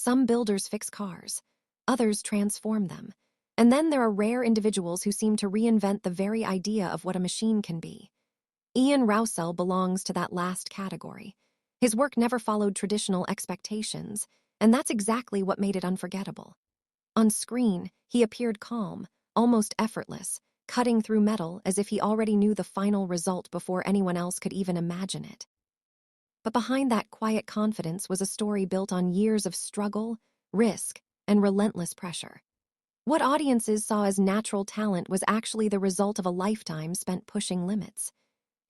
Some builders fix cars, others transform them. And then there are rare individuals who seem to reinvent the very idea of what a machine can be. Ian Roussel belongs to that last category. His work never followed traditional expectations, and that's exactly what made it unforgettable. On screen, he appeared calm, almost effortless, cutting through metal as if he already knew the final result before anyone else could even imagine it. But behind that quiet confidence was a story built on years of struggle, risk, and relentless pressure. What audiences saw as natural talent was actually the result of a lifetime spent pushing limits.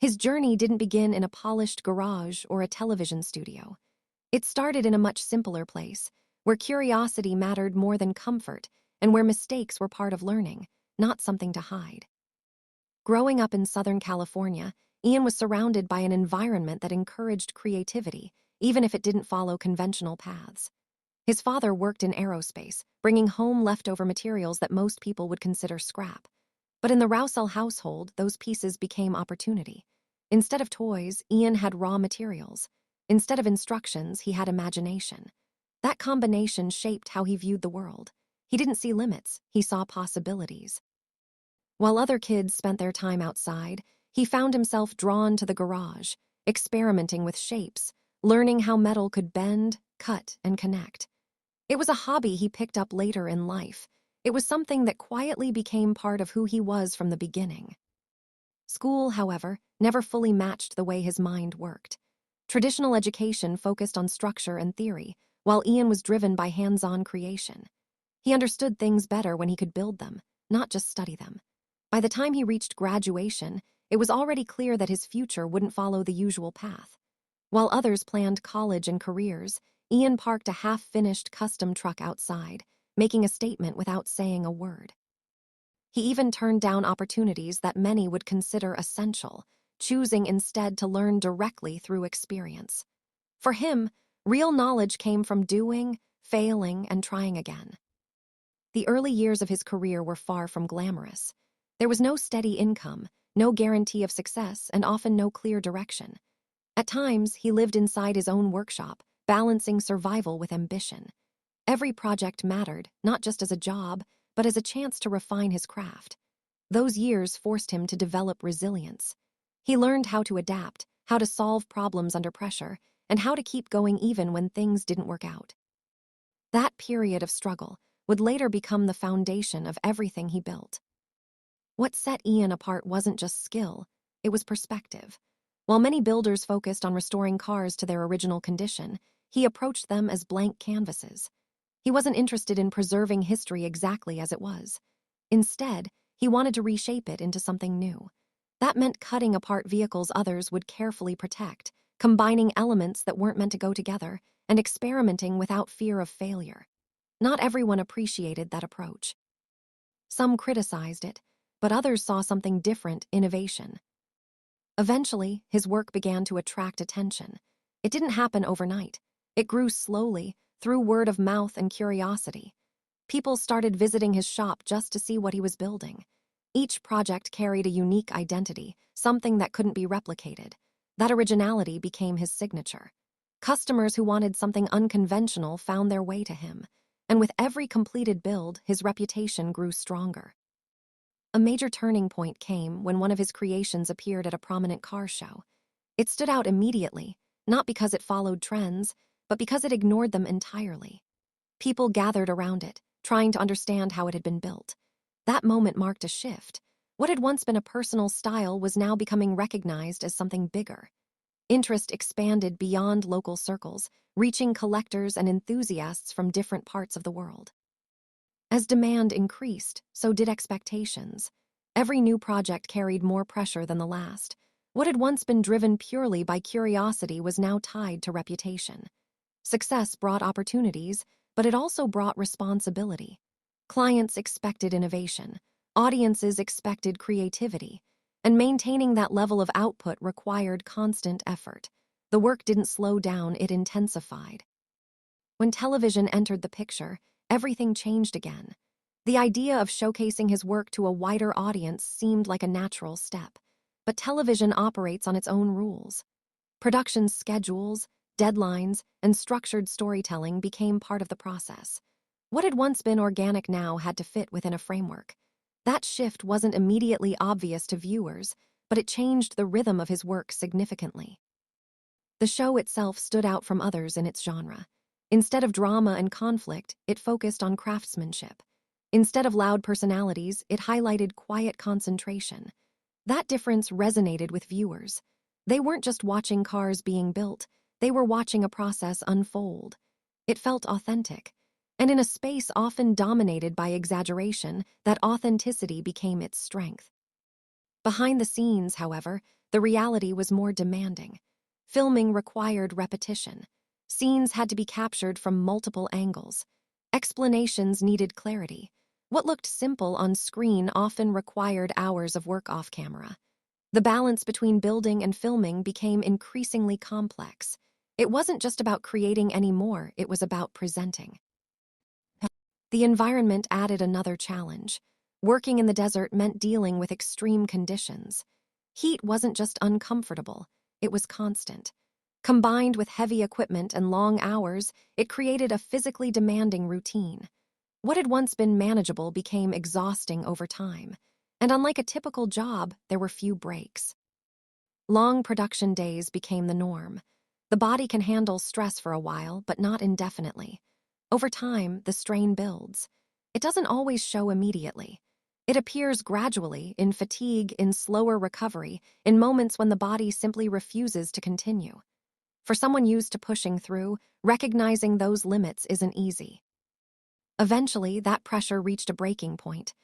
His journey didn't begin in a polished garage or a television studio. It started in a much simpler place, where curiosity mattered more than comfort and where mistakes were part of learning, not something to hide. Growing up in Southern California, Ian was surrounded by an environment that encouraged creativity, even if it didn't follow conventional paths. His father worked in aerospace, bringing home leftover materials that most people would consider scrap. But in the Roussel household, those pieces became opportunity. Instead of toys, Ian had raw materials. Instead of instructions, he had imagination. That combination shaped how he viewed the world. He didn't see limits, he saw possibilities. While other kids spent their time outside, he found himself drawn to the garage, experimenting with shapes, learning how metal could bend, cut, and connect. It was a hobby he picked up later in life. It was something that quietly became part of who he was from the beginning. School, however, never fully matched the way his mind worked. Traditional education focused on structure and theory, while Ian was driven by hands-on creation. He understood things better when he could build them, not just study them. By the time he reached graduation, it was already clear that his future wouldn't follow the usual path. While others planned college and careers, Ian parked a half-finished custom truck outside, making a statement without saying a word. He even turned down opportunities that many would consider essential, choosing instead to learn directly through experience. For him, real knowledge came from doing, failing, and trying again. The early years of his career were far from glamorous. There was no steady income, no guarantee of success, and often no clear direction. At times, he lived inside his own workshop, balancing survival with ambition. Every project mattered, not just as a job, but as a chance to refine his craft. Those years forced him to develop resilience. He learned how to adapt, how to solve problems under pressure, and how to keep going even when things didn't work out. That period of struggle would later become the foundation of everything he built. What set Ian apart wasn't just skill, it was perspective. While many builders focused on restoring cars to their original condition, he approached them as blank canvases. He wasn't interested in preserving history exactly as it was. Instead, he wanted to reshape it into something new. That meant cutting apart vehicles others would carefully protect, combining elements that weren't meant to go together, and experimenting without fear of failure. Not everyone appreciated that approach. Some criticized it, but others saw something different: innovation. Eventually, his work began to attract attention. It didn't happen overnight. It grew slowly, through word of mouth and curiosity. People started visiting his shop just to see what he was building. Each project carried a unique identity, something that couldn't be replicated. That originality became his signature. Customers who wanted something unconventional found their way to him, and with every completed build, his reputation grew stronger. A major turning point came when one of his creations appeared at a prominent car show. It stood out immediately, not because it followed trends, but because it ignored them entirely. People gathered around it, trying to understand how it had been built. That moment marked a shift. What had once been a personal style was now becoming recognized as something bigger. Interest expanded beyond local circles, reaching collectors and enthusiasts from different parts of the world. As demand increased, so did expectations. Every new project carried more pressure than the last. What had once been driven purely by curiosity was now tied to reputation. Success brought opportunities, but it also brought responsibility. Clients expected innovation, audiences expected creativity, and maintaining that level of output required constant effort. The work didn't slow down, it intensified. When television entered the picture, everything changed again. The idea of showcasing his work to a wider audience seemed like a natural step, but television operates on its own rules. Production schedules, Deadlines and structured storytelling became part of the process. What had once been organic now had to fit within a framework. That shift wasn't immediately obvious to viewers, but it changed the rhythm of his work significantly. The show itself stood out from others in its genre. Instead of drama and conflict, it focused on craftsmanship. Instead of loud personalities, it highlighted quiet concentration. That difference resonated with viewers. They weren't just watching cars being built, they were watching a process unfold. It felt authentic. And in a space often dominated by exaggeration, that authenticity became its strength. Behind the scenes, however, the reality was more demanding. Filming required repetition. Scenes had to be captured from multiple angles. Explanations needed clarity. What looked simple on screen often required hours of work off camera. The balance between building and filming became increasingly complex. It wasn't just about creating anymore, it was about presenting. The environment added another challenge. Working in the desert meant dealing with extreme conditions. Heat wasn't just uncomfortable, it was constant. Combined with heavy equipment and long hours, it created a physically demanding routine. What had once been manageable became exhausting over time. And unlike a typical job, there were few breaks. Long production days became the norm. The body can handle stress for a while, but not indefinitely. Over time, the strain builds. It doesn't always show immediately. It appears gradually, in fatigue, in slower recovery, in moments when the body simply refuses to continue. For someone used to pushing through, recognizing those limits isn't easy. Eventually, that pressure reached a breaking point.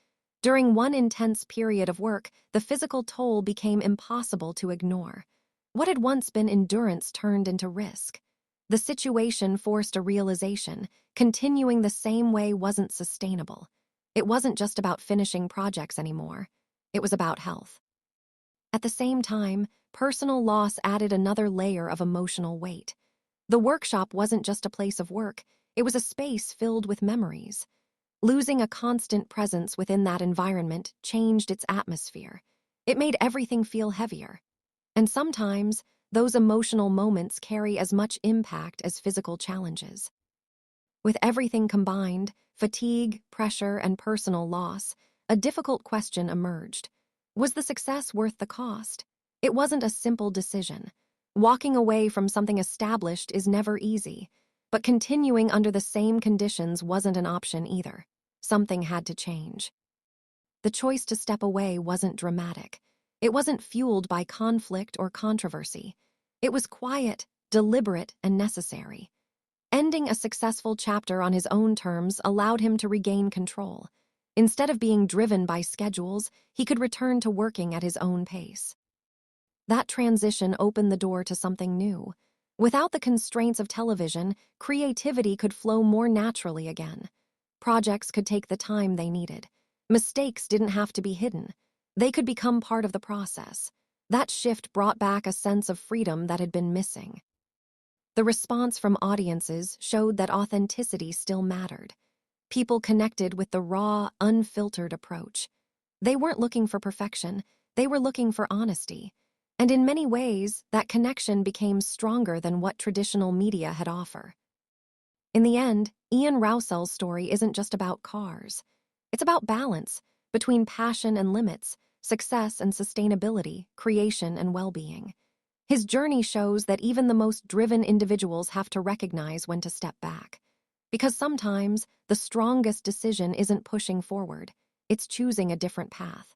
During one intense period of work, the physical toll became impossible to ignore. What had once been endurance turned into risk. The situation forced a realization: continuing the same way wasn't sustainable. It wasn't just about finishing projects anymore. It was about health. At the same time, personal loss added another layer of emotional weight. The workshop wasn't just a place of work, it was a space filled with memories. Losing a constant presence within that environment changed its atmosphere. It made everything feel heavier. And sometimes, those emotional moments carry as much impact as physical challenges. With everything combined, fatigue, pressure, and personal loss, a difficult question emerged. Was the success worth the cost? It wasn't a simple decision. Walking away from something established is never easy, but continuing under the same conditions wasn't an option either. Something had to change. The choice to step away wasn't dramatic. It wasn't fueled by conflict or controversy. It was quiet, deliberate, and necessary. Ending a successful chapter on his own terms allowed him to regain control. Instead of being driven by schedules, he could return to working at his own pace. That transition opened the door to something new. Without the constraints of television, creativity could flow more naturally again. Projects could take the time they needed. Mistakes didn't have to be hidden. They could become part of the process. That shift brought back a sense of freedom that had been missing. The response from audiences showed that authenticity still mattered. People connected with the raw, unfiltered approach. They weren't looking for perfection, they were looking for honesty. And in many ways, that connection became stronger than what traditional media had offered. In the end, Ian Roussel's story isn't just about cars. It's about balance between passion and limits, success and sustainability, creation and well-being. His journey shows that even the most driven individuals have to recognize when to step back. Because sometimes, the strongest decision isn't pushing forward, it's choosing a different path.